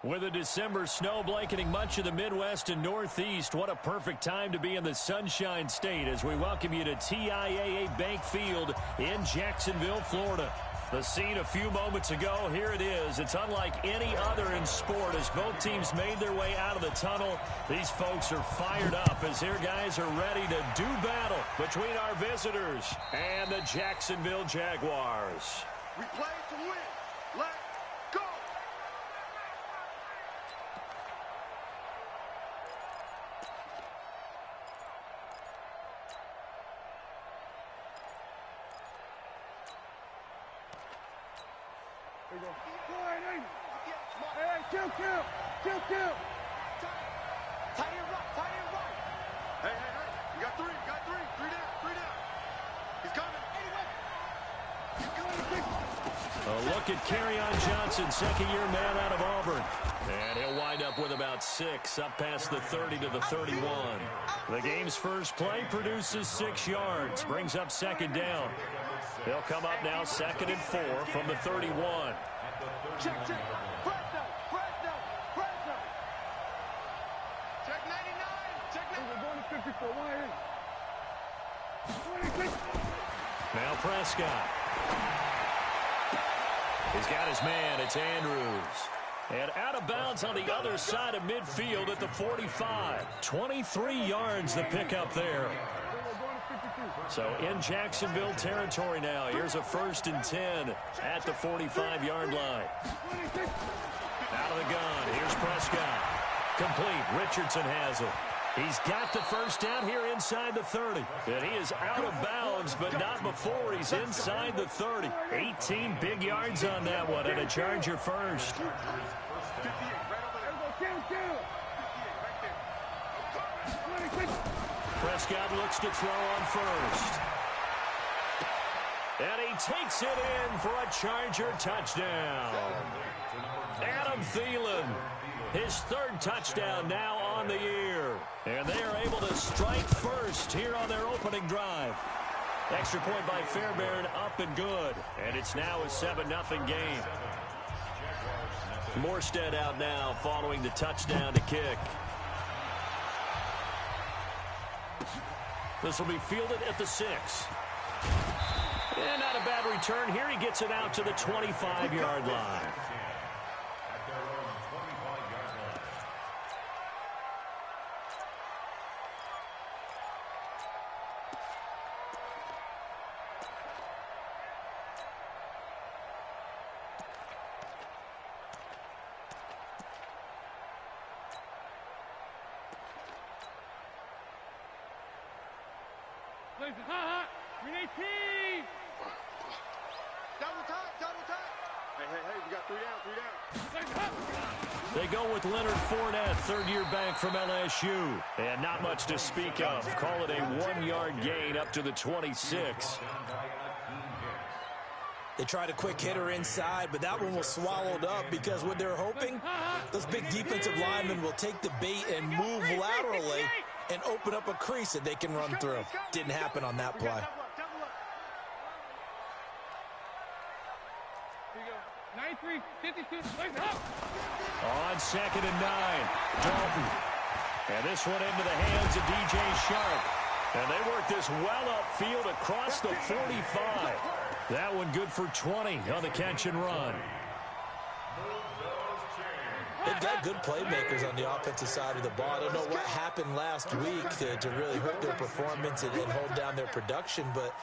With a December snow blanketing much of the Midwest and Northeast, what a perfect time to be in the Sunshine State as we welcome you to TIAA Bank Field in Jacksonville, Florida. The scene a few moments ago, here it is. It's unlike any other in sport as both teams made their way out of the tunnel. These folks are fired up as their guys are ready to do battle between our visitors and the Jacksonville Jaguars. We play to win. Let's go! Kill. Tight end right. Hey. You got three. Three down. He's coming. A look at Kerryon Johnson, second-year man out of Auburn. And he'll wind up with about 6, up past the 30 to the 31. The game's first play produces 6 yards, brings up second down. They'll come up now 2nd and 4 from the 31. Check. Fresno. Check 99. We're going to 54. Why? Now Prescott. He's got his man. It's Andrews. And out of bounds on the other side of midfield at the 45. 23 yards the pickup there. So in Jacksonville territory now. Here's a 1st and 10 at the 45-yard line. Out of the gun. Here's Prescott. Complete. Richardson has it. He's got the first down here inside the 30. And he is out of bounds, but not before he's inside the 30. 18 big yards on that one, and a Charger first. Prescott looks to throw on first. And he takes it in for a Charger touchdown. Adam Thielen, his 3rd touchdown now on the year. And they are able to strike first here on their opening drive. Extra point by Fairbairn, up and good. And it's now a 7-0 game. Morstead out now following the touchdown to kick. This will be fielded at the 6. And not a bad return here. He gets it out to the 25-yard line. Double time. Hey, we got 3 down. They go with Leonard Fournette, 3rd-year back from LSU. And not much to speak of. Call it a 1-yard gain up to the 26. They tried a quick hitter inside, but that one was swallowed up because what they're hoping, those big defensive linemen will take the bait and move laterally and open up a crease that they can run through. Didn't happen on that play. 93, 52, On 2nd and 9, Dalton. And this one into the hands of DJ Shark. And they work this well upfield across the 45. That one good for 20 on the catch and run. They've got good playmakers on the offensive side of the ball. I don't know what happened last week to really hurt their performance and hold down their production, but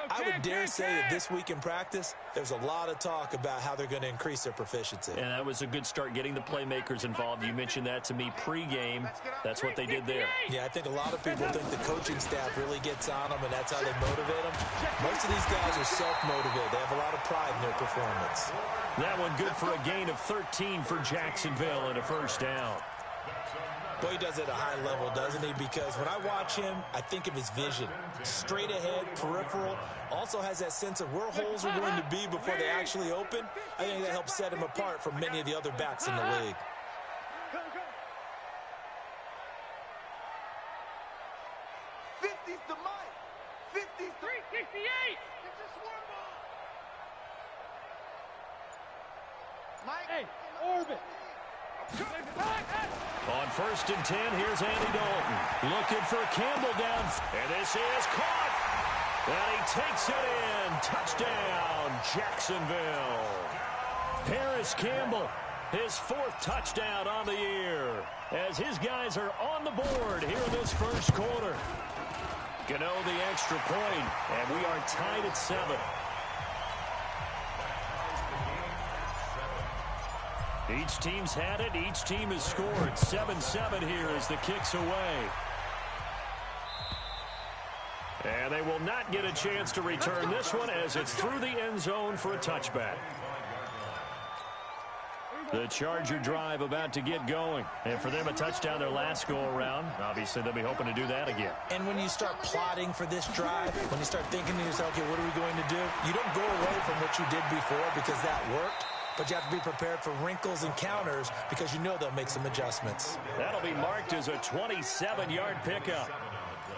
I would dare say that this week in practice, there's a lot of talk about how they're going to increase their proficiency. And that was a good start getting the playmakers involved. You mentioned that to me pregame. That's what they did there. Yeah, I think a lot of people think the coaching staff really gets on them, and that's how they motivate them. Most of these guys are self-motivated. They have a lot of pride in their performance. That one good for a gain of 13 for Jacksonville and a first down. Boy, he does it at a high level, doesn't he? Because when I watch him, I think of his vision. Straight ahead, peripheral. Also has that sense of where holes are going to be before they actually open. I think that helps set him apart from many of the other backs in the league. 50's the mic. 50's the 368. It's just one ball. Mike. Hey, orbit. On 1st and 10, here's Andy Dalton. Looking for Campbell down. And this is caught. And he takes it in. Touchdown, Jacksonville. Harris Campbell, his 4th touchdown on the year, as his guys are on the board here in this first quarter. Gano the extra point, and we are tied at 7. Each team's had it. Each team has scored. 7-7 here as the kick's away. And they will not get a chance to return this one as it's through the end zone for a touchback. The Charger drive about to get going. And for them, a touchdown their last go-around. Obviously, they'll be hoping to do that again. And when you start plotting for this drive, when you start thinking to yourself, okay, what are we going to do? You don't go away from what you did before because that worked. But you have to be prepared for wrinkles and counters because you know they'll make some adjustments. That'll be marked as a 27-yard pickup.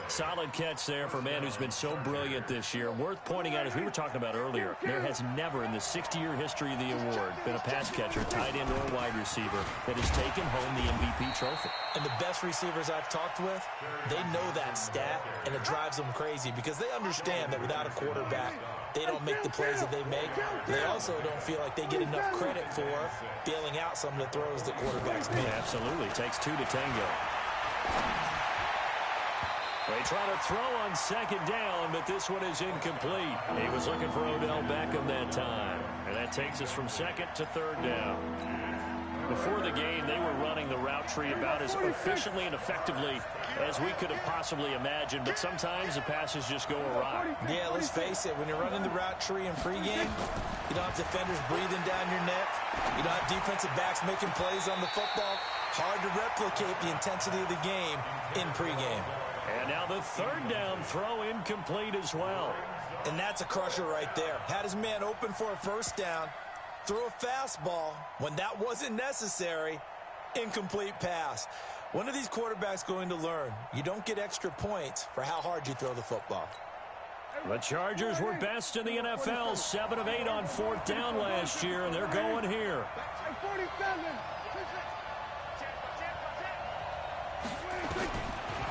Solid catch there for a man who's been so brilliant this year. Worth pointing out, as we were talking about earlier, there has never in the 60-year history of the award been a pass catcher, tight end, or wide receiver that has taken home the MVP trophy. And the best receivers I've talked with, they know that stat, and it drives them crazy because they understand that without a quarterback, they don't make the plays that they make. They also don't feel like they get enough credit for bailing out some of the throws that quarterbacks make. Absolutely. Takes 2 to tango. They try to throw on 2nd down, but this one is incomplete. He was looking for Odell Beckham that time. And that takes us from 2nd to 3rd down. Before the game, they were running the route tree about as efficiently and effectively as we could have possibly imagined, but sometimes the passes just go awry. Yeah, let's face it, when you're running the route tree in pregame, you don't have defenders breathing down your neck. You don't have defensive backs making plays on the football. Hard to replicate the intensity of the game in pregame. And now the 3rd down throw incomplete as well. And that's a crusher right there. Had his man open for a 1st down, threw a fastball when that wasn't necessary, incomplete pass. When are these quarterbacks going to learn? You don't get extra points for how hard you throw the football. The Chargers were best in the NFL, 7 of 8 on 4th down last year, and they're going here. 47.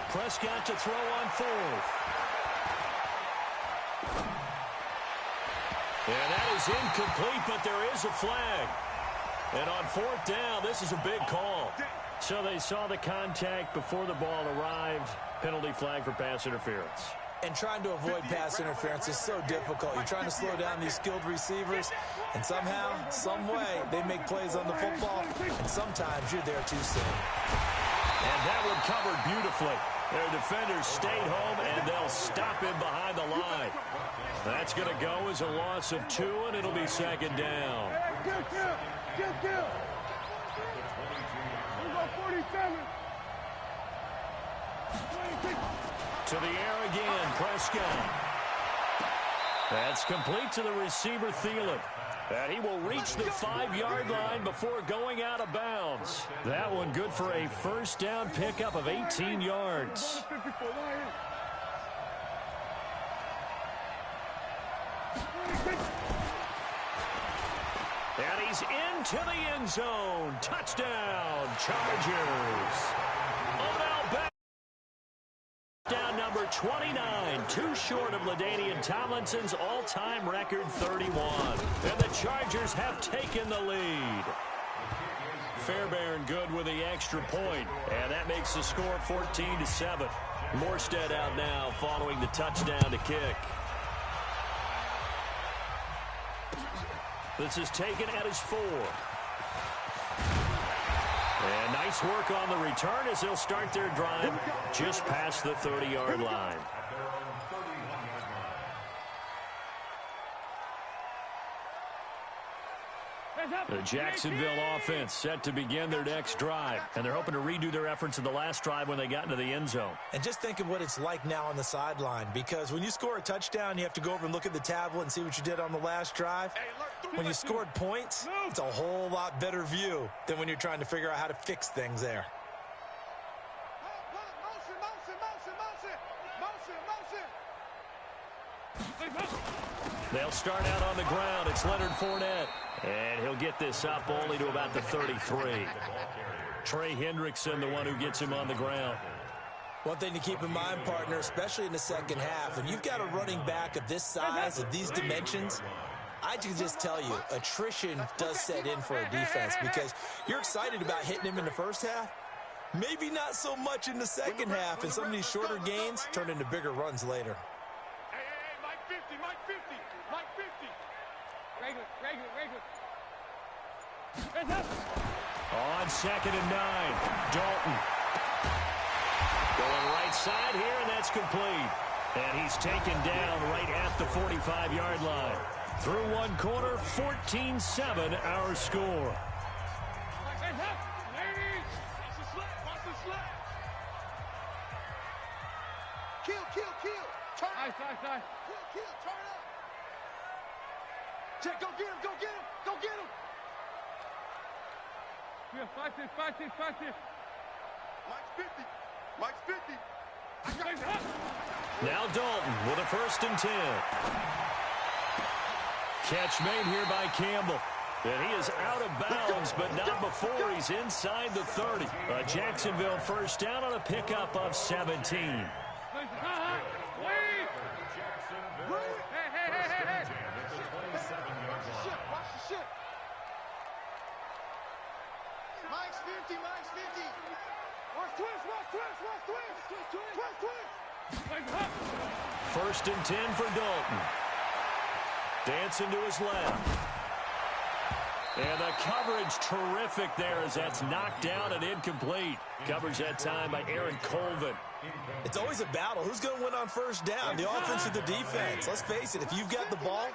Prescott to throw on 4th. And that is incomplete, but there is a flag. And on 4th down, this is a big call. So they saw the contact before the ball arrived. Penalty flag for pass interference. And trying to avoid pass interference is so difficult. You're trying to slow down these skilled receivers, and somehow, some way, they make plays on the football, and sometimes you're there too soon. And that one covered beautifully. Their defenders stayed home, and they'll stop him behind the line. That's going to go as a loss of 2, and it'll be 2nd down. Kill. We got 47. To the air again, Prescott. That's complete to the receiver, Thielen. And he will reach the 5-yard line before going out of bounds. That one good for a 1st down pickup of 18 yards. And he's into the end zone. Touchdown, Chargers. Odell Beckham. Down number 29, too short of LaDainian Tomlinson's all-time record 31. And the Chargers have taken the lead. Fairbairn good with the extra point, and that makes the score 14-7. Morstead out now following the touchdown to kick. This is taken at his 4. And nice work on the return as they'll start their drive just past the 30-yard line. The Jacksonville offense set to begin their next drive, and they're hoping to redo their efforts in the last drive when they got into the end zone. And just think of what it's like now on the sideline, because when you score a touchdown, you have to go over and look at the tablet and see what you did on the last drive. When you scored points, it's a whole lot better view than when you're trying to figure out how to fix things there. They'll start out on the ground. It's Leonard Fournette. And he'll get this up only to about the 33. Trey Hendrickson, the one who gets him on the ground. One thing to keep in mind, partner, especially in the second half, when you've got a running back of this size, of these dimensions, I can just tell you, attrition does set in for a defense because you're excited about hitting him in the first half. Maybe not so much in the second half, and some of these shorter gains turn into bigger runs later. Hey, Mike 50, Mike 50, Mike 50. Regular. On 2nd and 9, Dalton. Going right side here, and that's complete. And he's taken down right at the 45-yard line. Through one quarter, 14-7 our score. Watch the slap. Kill. Turn up. Nice. Kill, turn up. Check, go get him. Yeah, fight this. Mike's 50. Now Dalton with a 1st and 10. Catch made here by Campbell. And he is out of bounds, but not before he's inside the 30. A Jacksonville first down on a pickup of 17. Hey. Watch the shit. Mike's 50. Watch twist. 1st and 10 for Dalton. Dancing to his left. And the coverage terrific there as that's knocked down and incomplete. Coverage that time by Aaron Colvin. It's always a battle. Who's going to win on first down, the offense or the defense? Let's face it, if you've got the ball,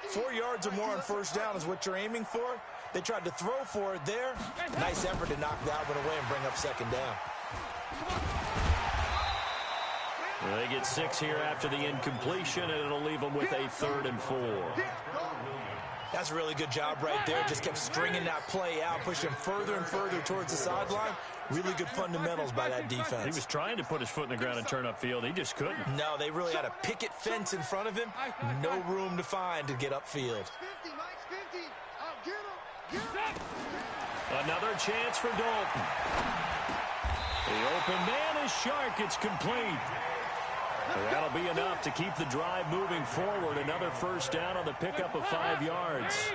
4 yards or more on first down is what you're aiming for. They tried to throw for it there. Nice effort to knock that one away and bring up 2nd down. They get 6 here after the incompletion, and it'll leave them with a 3rd and 4. That's a really good job right there. Just kept stringing that play out, pushing further and further towards the sideline. Really good fundamentals by that defense. He was trying to put his foot in the ground and turn upfield. He just couldn't. No, they really had a picket fence in front of him. No room to find to get upfield. Mike's 50. Oh, get him. Another chance for Dalton. The open man is Shark. It's complete. That'll be enough to keep the drive moving forward. Another first down on the pickup of 5 yards.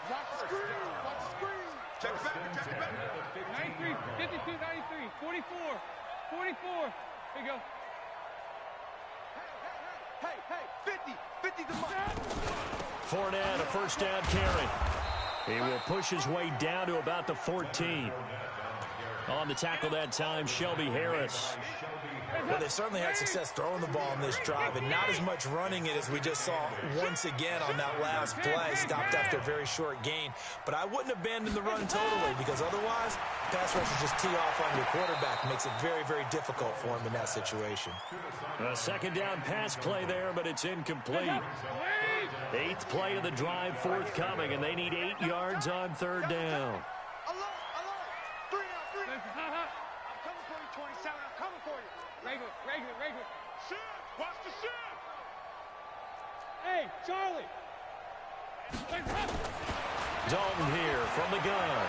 Watch the screen. Check it back. 93, 52, 93, 44. Here you go. Hey, 50 to Mike. Fournette, a first down carry. He will push his way down to about the 14. On the tackle that time, Shelby Harris. Well, they certainly had success throwing the ball in this drive, and not as much running it as we just saw once again on that last play. Stopped after a very short gain. But I wouldn't abandon the run totally, because otherwise, pass rushers just tee off on your quarterback. Makes it very, very difficult for him in that situation. A 2nd down pass play there, but it's incomplete. 8th play of the drive forthcoming, and they need 8 yards on 3rd down. Alone. 3 out. I'm coming for you, 27. I'm coming for you. Regular. Shift. Watch the shift. Hey, Charlie. Dalton here from the gun.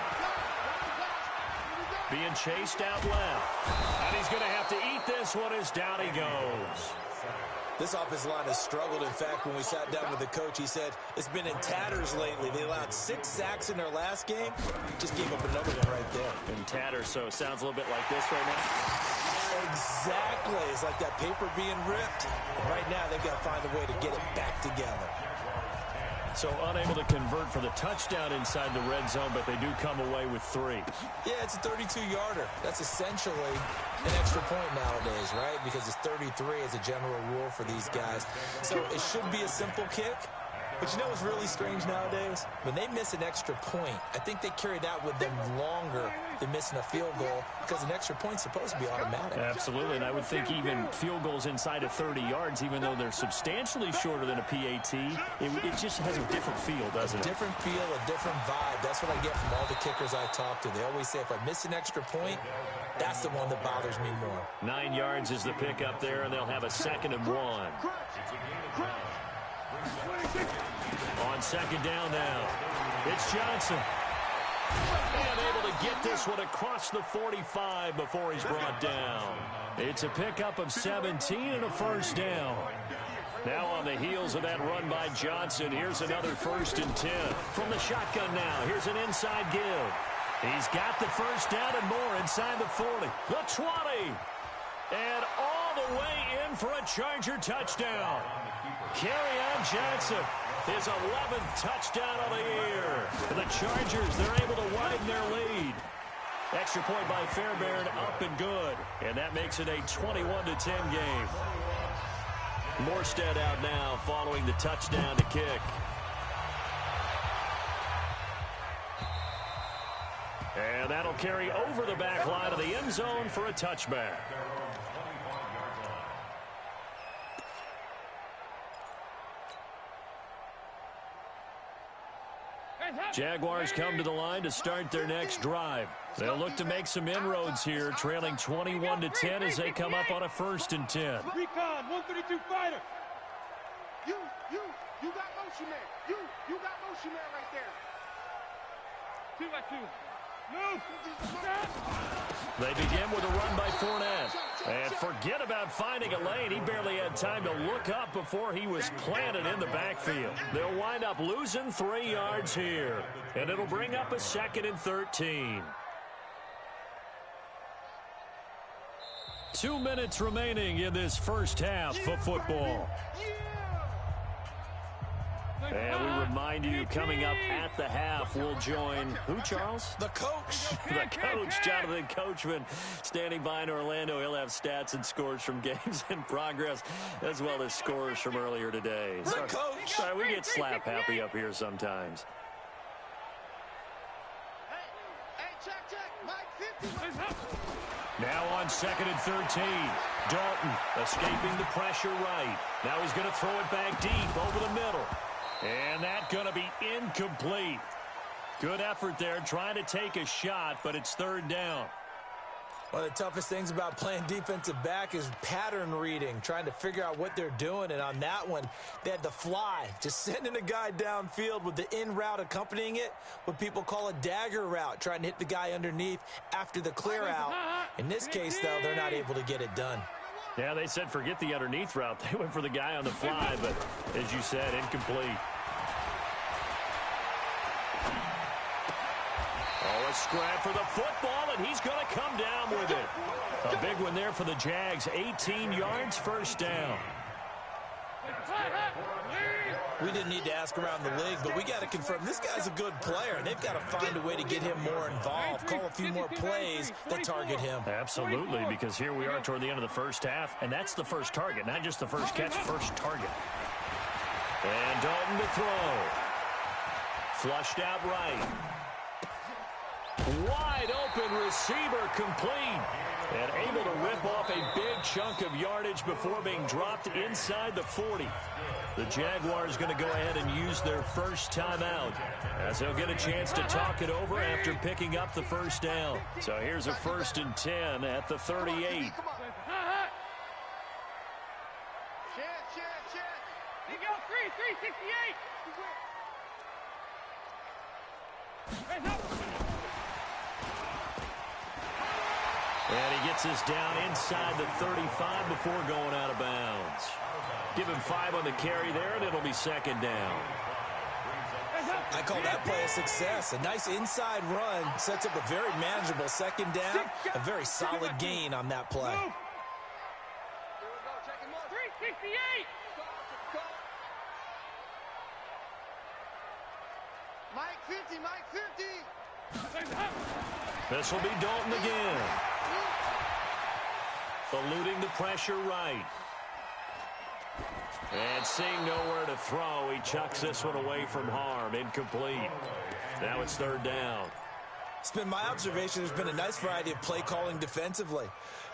Being chased out left. And he's going to have to eat this one as down he goes. This offensive line has struggled. In fact, when we sat down with the coach, he said it's been in tatters lately. They allowed 6 sacks in their last game. Just gave up another one right there. In tatters, so it sounds a little bit like this right now. Exactly. It's like that paper being ripped. And right now, they've got to find a way to get it back together. So unable to convert for the touchdown inside the red zone, but they do come away with 3. Yeah, it's a 32-yarder. That's essentially an extra point nowadays, right? Because it's 33 as a general rule for these guys. So it should be a simple kick. But you know what's really strange nowadays? When they miss an extra point, I think they carry that with them longer than missing a field goal because an extra point's supposed to be automatic. Absolutely, and I would think even field goals inside of 30 yards, even though they're substantially shorter than a PAT, it just has a different feel, doesn't it? A different feel, a different vibe. That's what I get from all the kickers I talk to. They always say if I miss an extra point, that's the one that bothers me more. 9 yards is the pickup there, and they'll have a 2nd and 1. On second down now, it's Johnson. And able to get this one across the 45 before he's brought down. It's a pickup of 17 and a first down. Now on the heels of that run by Johnson, here's another 1st and 10. From the shotgun now, here's an inside give. He's got the first down and more inside the 40. The 20. And all the way in for a Charger touchdown. Kerryon Johnson, his 11th touchdown of the year. And the Chargers, they're able to widen their lead. Extra point by Fairbairn, up and good. And that makes it a 21-10 game. Morstead out now following the touchdown to kick. And that'll carry over the back line of the end zone for a touchback. Jaguars come to the line to start their next drive. They'll look to make some inroads here, trailing 21-10 as they come up on a 1st and 10. Recon, 132 fighter. You got motion man. You got motion man right there. 2 by 2. Move. They begin with a run by Fournette. And forget about finding a lane. He barely had time to look up before he was planted in the backfield. They'll wind up losing 3 yards here. And it'll bring up a 2nd and 13. 2 minutes remaining in this first half of football. And we remind you, coming up at the half, we'll join who, Charles? The coach. The coach, Jonathan Coachman, standing by in Orlando. He'll have stats and scores from games in progress, as well as scores from earlier today. The coach. Sorry, we get slap happy up here sometimes. Hey, check. Mike 50. Now on 2nd and 13. Dalton escaping the pressure right. Now he's going to throw it back deep over the middle. And that's going to be incomplete. Good effort there, trying to take a shot, but it's 3rd down. One of the toughest things about playing defensive back is pattern reading, trying to figure out what they're doing. And on that one, they had the fly, just sending a guy downfield with the in route accompanying it, what people call a dagger route, trying to hit the guy underneath after the clear out. In this case, though, they're not able to get it done. Yeah, they said forget the underneath route. They went for the guy on the fly, but as you said, incomplete. Oh, a scrap for the football, and he's going to come down with it. A big one there for the Jags. 18 yards, 1st down. We didn't need to ask around the league, but we got to confirm this guy's a good player. They've got to find a way to get him more involved, call a few more plays that target him. Absolutely, because here we are toward the end of the first half, and that's the first target, not just the first catch, first target. And Dalton to throw. Flushed out right. Wide open receiver complete. And able to rip off a big chunk of yardage before being dropped inside the 40. The Jaguars going to go ahead and use their first timeout, as they'll get a chance to talk it over after picking up the first down. So here's a 1st and 10 at the 38. Check. You go 368. And he gets this down inside the 35 before going out of bounds. Give him 5 on the carry there, and it'll be 2nd down. I call that play a success. A nice inside run sets up a very manageable 2nd down. A very solid gain on that play. 368. Mike 50. This will be Dalton again. Eluding the pressure right. And seeing nowhere to throw, he chucks this one away from harm. Incomplete. Now it's 3rd down. It's been my observation there's been a nice variety of play calling defensively.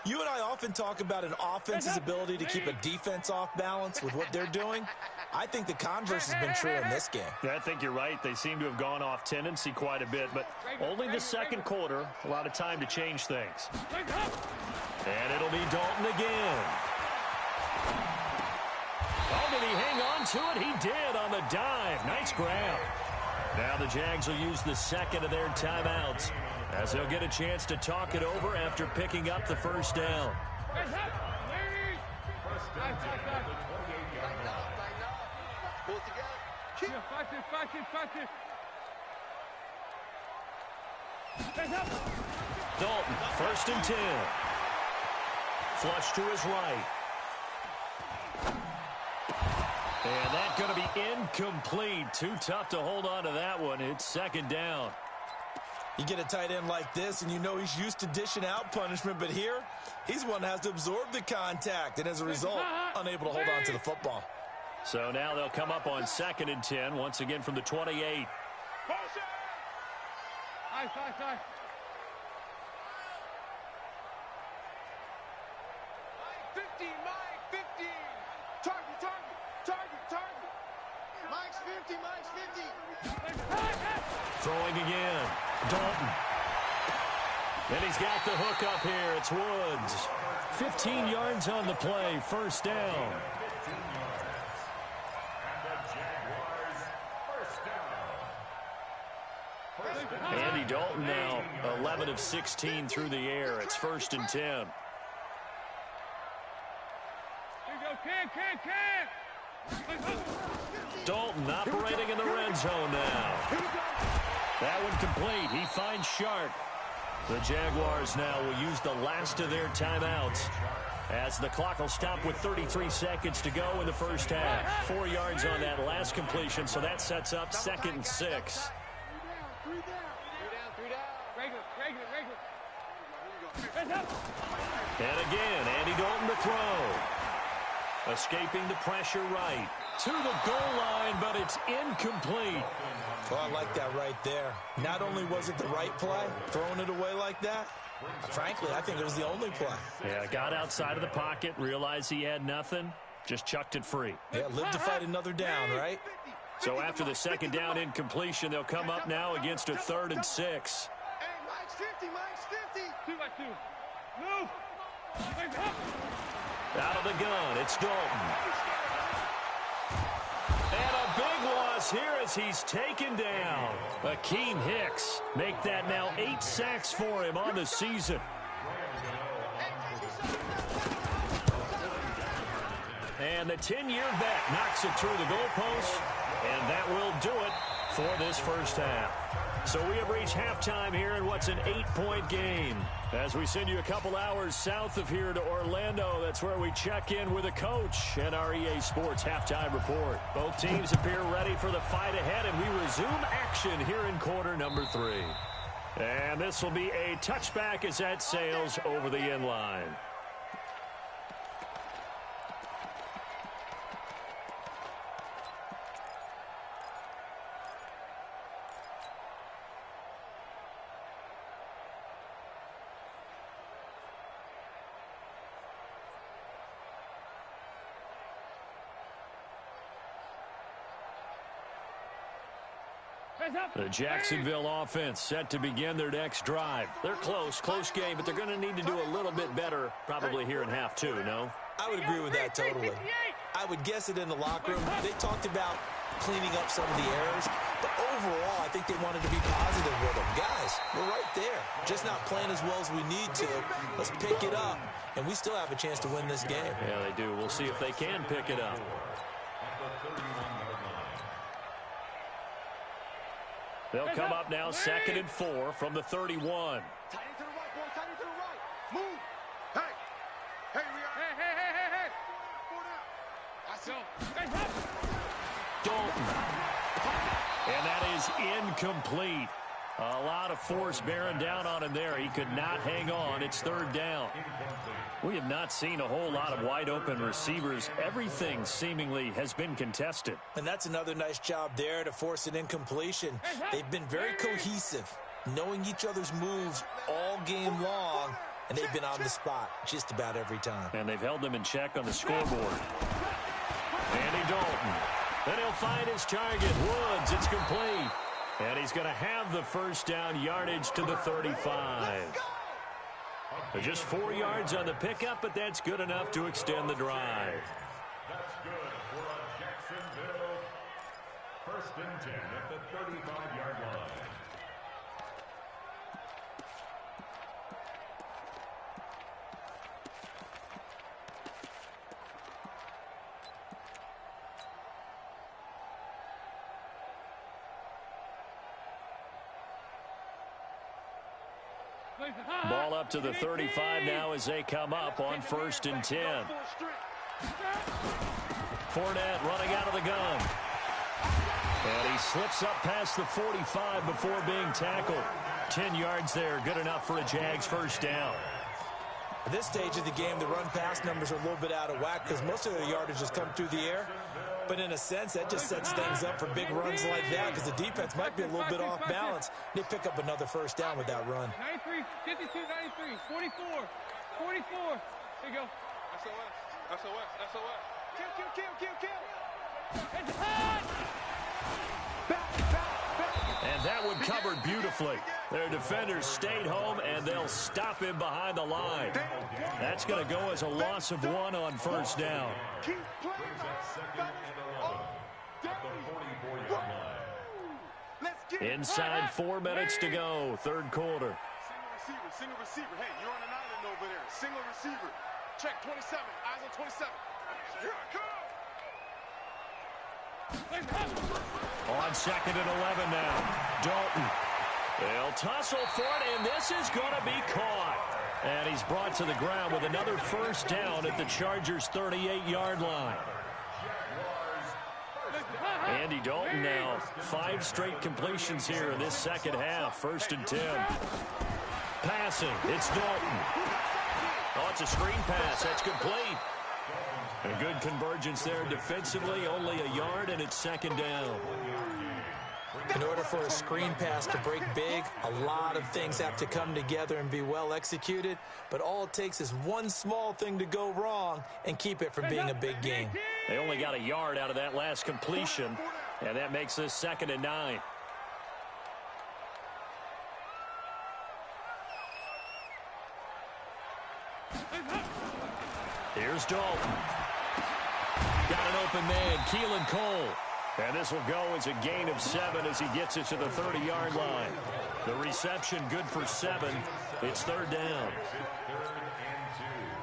You and I often talk about an offense's ability to keep a defense off balance with what they're doing. I think the converse has been true in this game. Yeah, I think you're right. They seem to have gone off tendency quite a bit, but only the 2nd quarter, a lot of time to change things. And it'll be Dalton again. Oh, did he hang on to it? He did on the dive. Nice grab. Now the Jags will use the second of their timeouts as they'll get a chance to talk it over after picking up the first down. Pull it together. Keep. Dalton, 1st and 10. Flush to his right. And that's going to be incomplete. Too tough to hold on to that one. It's 2nd down. You get a tight end like this, and you know he's used to dishing out punishment, but here, he's one that has to absorb the contact, and as a result, unable to hold on to the football. So now they'll come up on 2nd and 10, once again from the 28. Side. 15, Mike, 15. Target. Mike's 50. Throwing again. Dalton. And he's got the hook up here. It's Woods. 15 yards on the play. 1st down. Andy Dalton now 11 of 16 through the air. It's 1st and 10. Here you go, can. Dalton operating in the red zone now. That one complete. He finds Shark. The Jaguars now will use the last of their timeouts as the clock will stop with 33 seconds to go in the first half. 4 yards on that last completion, so that sets up 2nd and 6. And again, Andy Dalton to throw. Escaping the pressure right. To the goal line, but it's incomplete. Oh, I like that right there. Not only was it the right play, throwing it away like that, frankly, I think it was the only play. Yeah, got outside of the pocket, realized he had nothing, just chucked it free. Yeah, live to fight another down, right? So after the 2nd down incompletion, they'll come up now against a 3rd and 6. Hey, Mike's 50. 2 by 2. Move. Out of the gun, it's Dalton. And a big loss here as he's taken down. Akeem Hicks make that now 8 sacks for him on the season. And the 10-year vet knocks it through the goalpost, and that will do it for this first half. So we have reached halftime here in what's an 8-point game. As we send you a couple hours south of here to Orlando, that's where we check in with a coach and our EA Sports halftime report. Both teams appear ready for the fight ahead, and we resume action here in quarter number 3. And this will be a touchback as that sails over the end line. The Jacksonville offense set to begin their next drive. They're close game, but they're going to need to do a little bit better probably here in half 2, no? I would agree with that totally. I would guess it in the locker room. They talked about cleaning up some of the errors, but overall, I think they wanted to be positive with them. Guys, we're right there. Just not playing as well as we need to. Let's pick it up, and we still have a chance to win this game. Yeah, they do. We'll see if they can pick it up. They'll come up now 2nd and 4 from the 31. Tight end to the right, boy. Tight end to the right. Move. Hey, we are. Hey. 4 down. I see. Dalton. And that is incomplete. A lot of force bearing down on him there. He could not hang on. It's 3rd down. We have not seen a whole lot of wide-open receivers. Everything seemingly has been contested. And that's another nice job there to force an incompletion. They've been very cohesive, knowing each other's moves all game long, and they've been on the spot just about every time. And they've held them in check on the scoreboard. Andy Dalton. Then he'll find his target. Woods, it's complete. And he's going to have the first down yardage to the 35. They're just 4 yards on the pickup, but that's good enough to extend the drive. First and 10 at the 35-yard line. Ball up to the 35 now as they come up on 1st and 10. Fournette running out of the gun. And he slips up past the 45 before being tackled. 10 yards there, good enough for a Jags first down. At this stage of the game, the run-pass numbers are a little bit out of whack because most of their yardage has come through the air. But in a sense, that just sets things up for big runs like that because the defense might be a little bit off balance. They pick up another first down with that run. 93, 52, 93, 44, 44. There you go. SOS, SOS, SOS. Kill. It's hot! And that one covered beautifully. Their defenders stayed home, and they'll stop him behind the line. That's going to go as a loss of 1 on first down. Keep playing. Inside 4 minutes to go, third quarter. Single receiver. Hey, you're on an island over there. Single receiver. Check 27. Eyes on 27. Here I come. On 2nd and 11 now. Dalton. They'll tussle for it, and this is going to be caught. And he's brought to the ground with another first down at the Chargers' 38-yard line. Andy Dalton now 5 straight completions here in this second half. 1st and 10. Passing. It's Dalton. Oh, it's a screen pass. That's complete. A good convergence there defensively. Only a yard, and it's 2nd down. In order for a screen pass to break big, a lot of things have to come together and be well executed. But all it takes is one small thing to go wrong and keep it from being a big game. They only got a yard out of that last completion, and that makes this 2nd and 9. Here's Dalton. Got an open man, Keelan Cole. And this will go as a gain of 7 as he gets it to the 30-yard line. The reception good for 7. It's 3rd down.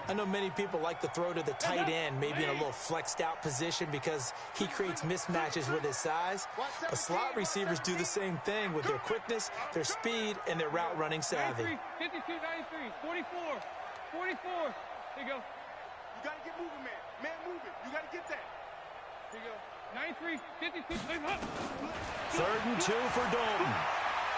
I know many people like to throw to the tight end, maybe in a little flexed out position because he creates mismatches with his size. But slot receivers do the same thing with their quickness, their speed, and their route running savvy. 93, 52, 93, 44, 44. There you go. You got to get moving, man. Man moving. You got to get that. There you go. 93, 52, 3rd and 2 for Dalton.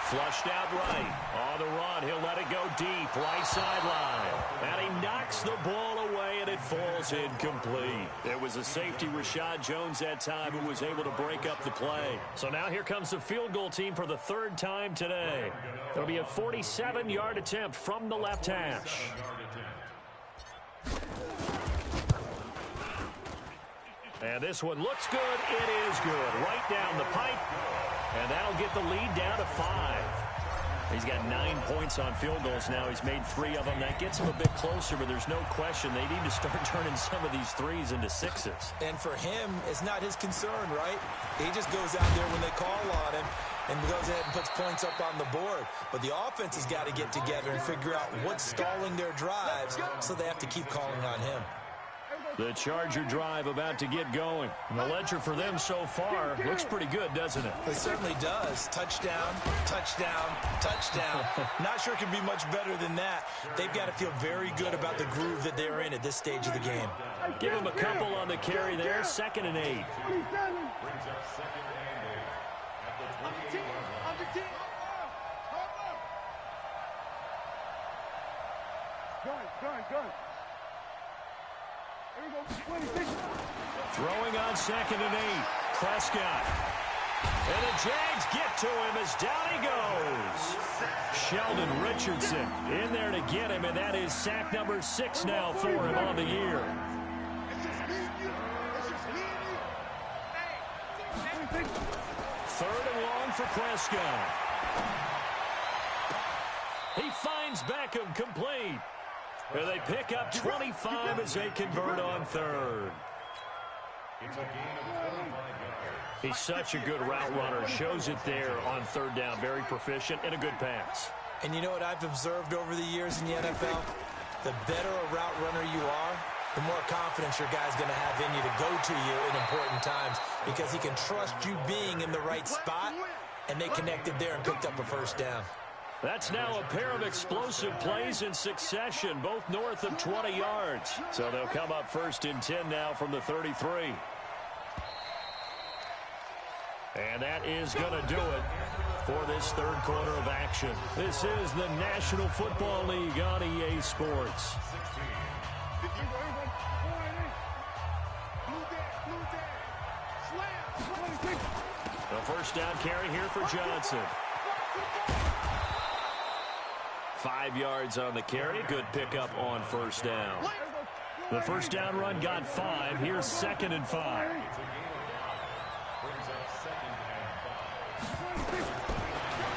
Flushed out right. On the run, he'll let it go deep. Right sideline. And he knocks the ball away, and it falls incomplete. It was a safety, Rashad Jones, that time, who was able to break up the play. So now here comes the field goal team for the 3rd time today. It'll be a 47-yard attempt from the left hash. And this one looks good. It is good. Right down the pipe. And that'll get the lead down to 5. He's got 9 points on field goals now. He's made 3 of them. That gets him a bit closer, but there's no question they need to start turning some of these 3s into 6s. And for him, it's not his concern, right? He just goes out there when they call on him and goes ahead and puts points up on the board. But the offense has got to get together and figure out what's stalling their drives, so they have to keep calling on him. The Charger drive about to get going. The ledger for them so far looks pretty good, doesn't it? It certainly does. Touchdown, touchdown, touchdown. Not sure it can be much better than that. They've got to feel very good about the groove that they're in at this stage of the game. Give them a couple on the carry there. 2nd and 8. I'm the team. Gun. Throwing on 2nd and 8. Prescott. And the Jags get to him as down he goes. Sheldon Richardson in there to get him, and that is sack number 6 now for him on the year. Third and long for Prescott. He finds Beckham complete. And they pick up 25 as they convert on 3rd. It's a gain of 25 yards. He's such a good route runner. Shows it there on third down. Very proficient and a good pass. And you know what I've observed over the years in the NFL? The better a route runner you are, the more confidence your guy's going to have in you to go to you in important times because he can trust you being in the right spot, and they connected there and picked up a first down. That's now a pair of explosive plays in succession, both north of 20 yards. So they'll come up first and 10 now from the 33. And that is going to do it for this third quarter of action. This is the National Football League on EA Sports. The first down carry here for Johnson. 5 yards on the carry. Good pickup on first down. The first down run got 5. Here's 2nd and 5.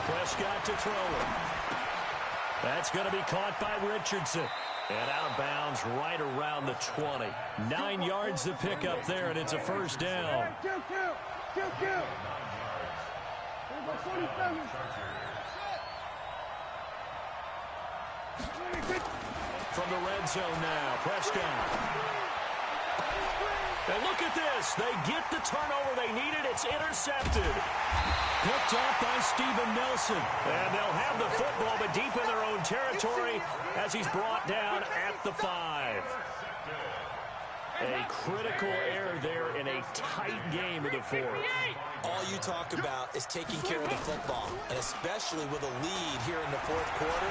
Prescott to throw it. That's going to be caught by Richardson. And out of bounds right around the 20. 9 yards to pick up there, and it's a first down. From the red zone now, Prescott. And look at this. They get the turnover they needed. It's intercepted. Picked off by Steven Nelson. And they'll have the football, but deep in their own territory as he's brought down at the 5. A critical error there in a tight game of the fourth. All you talk about is taking care of the football, and especially with a lead here in the fourth quarter,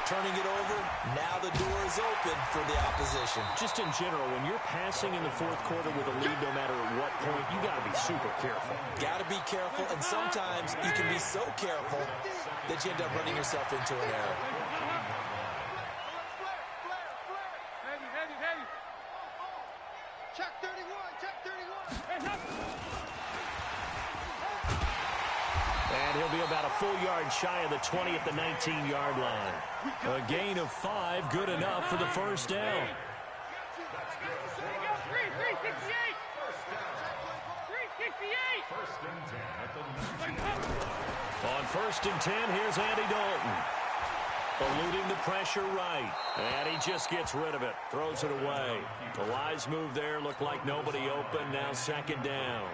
turning it over, now the door is open for the opposition. Just in general, when you're passing in the fourth quarter with a lead, no matter at what point, you got to be super careful. Got to be careful, and sometimes you can be so careful that you end up running yourself into an error. Check 31, check 31. And he'll be about a full yard shy of the 20 at the 19-yard line. A gain of 5, good enough for the first down. 368. On first and 10, here's Andy Dalton. Eluding the pressure right. And he just gets rid of it. Throws it away. The wise move there. Looked like nobody open. Now 2nd down.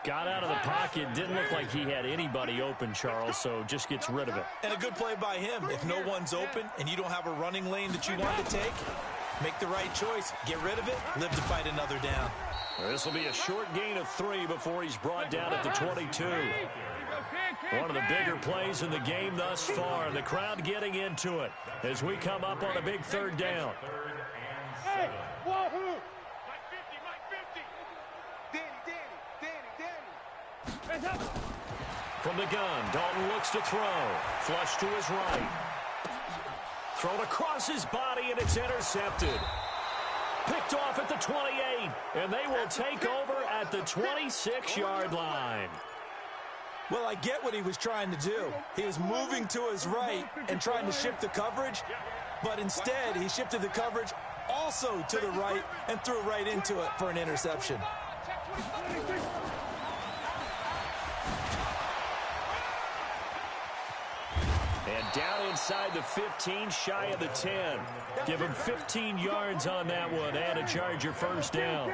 Got out of the pocket. Didn't look like he had anybody open, Charles, so just gets rid of it. And a good play by him. If no one's open and you don't have a running lane that you want to take, make the right choice. Get rid of it. Live to fight another down. This will be a short gain of 3 before he's brought down at the 22. One of the bigger plays in the game thus far. The crowd getting into it as we come up on a big third down. Hey, Wahoo! Mike 50, Danny. From the gun, Dalton looks to throw. Flush to his right. Thrown across his body, and it's intercepted. Picked off at the 28, and they will take over at the 26-yard line. Well, I get what he was trying to do. He was moving to his right and trying to shift the coverage, but instead he shifted the coverage also to the right and threw right into it for an interception. And down inside the 15, shy of the 10. Give him 15 yards on that one and a Charger first down.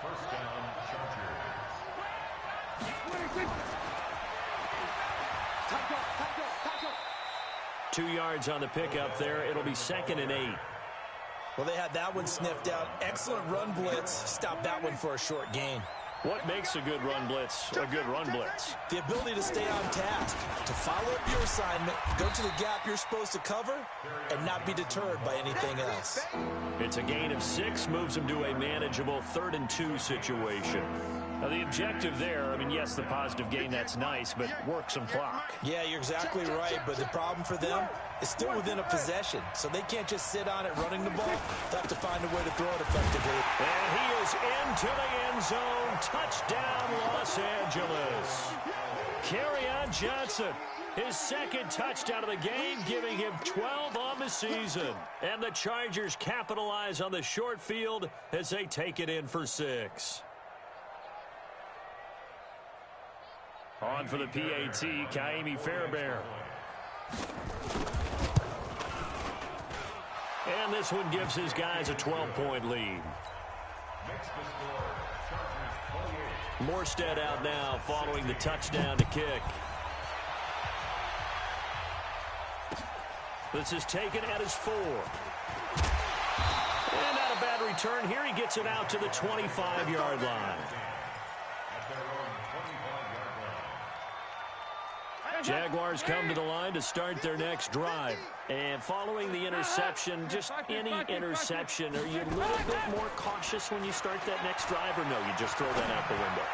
First down, Chargers. 2 yards on the pickup there. It'll be 2nd and 8. Well, they had that one sniffed out. Excellent run blitz. Stop that one for a short gain. What makes a good run blitz a good run blitz? The ability to stay on task, to follow up your assignment, go to the gap you're supposed to cover, and not be deterred by anything else. It's a gain of 6, moves him to a manageable 3rd and 2 situation. Now, the objective there, I mean, yes, the positive gain, that's nice, but work some clock. Yeah, you're exactly right, but the problem for them is still within a possession, so they can't just sit on it running the ball. They have to find a way to throw it effectively. And he is into the end zone. Touchdown, Los Angeles. Kerryon Johnson His second touchdown of the game, giving him 12 on the season. And the Chargers capitalize on the short field as they take it in for 6. On for the PAT, Kaimi Fairbairn. And this one gives his guys a 12-point lead. Morstead out now following the touchdown to kick. This is taken at his 4. And not a bad return here. He gets it out to the 25-yard line. Jaguars come to the line to start their next drive. And following the interception, just any interception, are you a little bit more cautious when you start that next drive, or no, you just throw that out the window?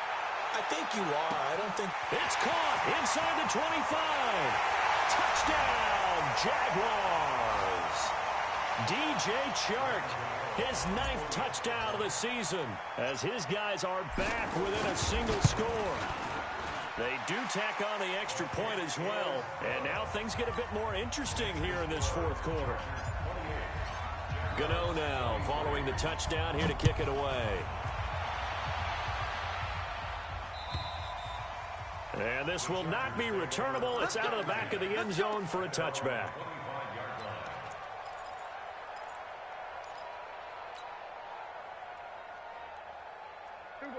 I think you are. I don't think... It's caught inside the 25. Touchdown, Jaguars. DJ Chark, his 9th touchdown of the season, as his guys are back within a single score. They do tack on the extra point as well. And now things get a bit more interesting here in this 4th quarter. Gano now following the touchdown here to kick it away. And this will not be returnable. It's out of the back of the end zone for a touchback.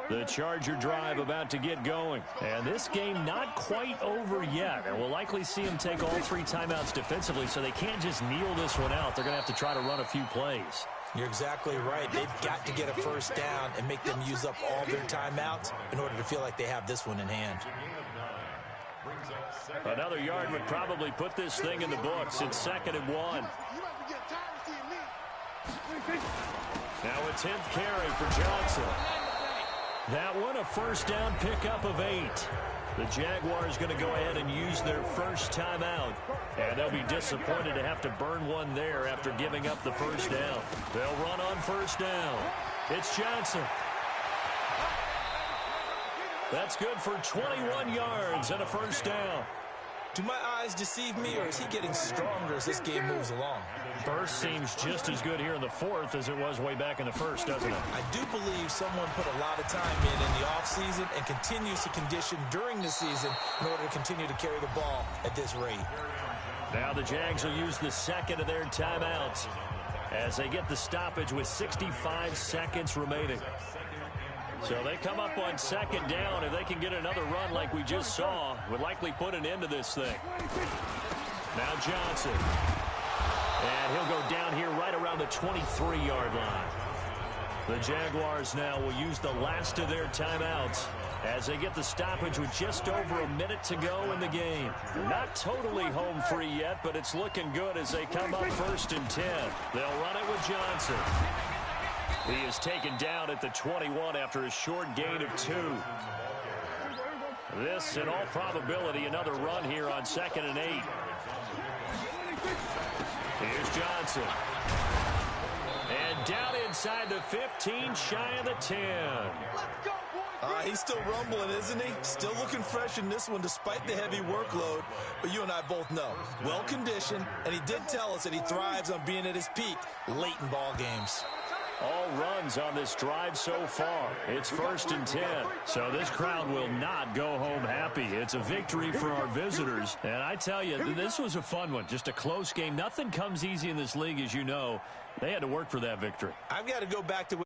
The Charger drive about to get going. And this game not quite over yet. And we'll likely see them take all 3 timeouts defensively, so they can't just kneel this one out. They're going to have to try to run a few plays. You're exactly right. They've got to get a first down and make them use up all their timeouts in order to feel like they have this one in hand. Another yard would probably put this thing in the books. It's 2nd and 1. Now a 10th carry for Johnson. That one a first down pickup of 8. The Jaguars going to go ahead and use their first timeout. And they'll be disappointed to have to burn one there after giving up the first down. They'll run on first down. It's Johnson. That's good for 21 yards and a first down. Do my eyes deceive me, or is he getting stronger as this game moves along? Burst seems just as good here in the 4th as it was way back in the 1st, doesn't it? I do believe someone put a lot of time in the offseason and continues to condition during the season in order to continue to carry the ball at this rate. Now the Jags will use the 2nd of their timeouts as they get the stoppage with 65 seconds remaining. So they come up on 2nd down. If they can get another run like we just saw, would likely put an end to this thing. Now Johnson. And he'll go down here right around the 23-yard line. The Jaguars now will use the last of their timeouts as they get the stoppage with just over a minute to go in the game. Not totally home free yet, but it's looking good as they come up 1st and 10. They'll run it with Johnson. He is taken down at the 21 after a short gain of 2. This, in all probability, another run here on 2nd and 8. Here's Johnson. And down inside the 15, shy of the 10. He's still rumbling, isn't he? Still looking fresh in this one despite the heavy workload. But you and I both know, well-conditioned, and he did tell us that he thrives on being at his peak late in ball games. All runs on this drive so far. It's 1st and 10. So this crowd will not go home happy. It's a victory for our visitors. And I tell you, this was a fun one. Just a close game. Nothing comes easy in this league, as you know. They had to work for that victory. I've got to go back to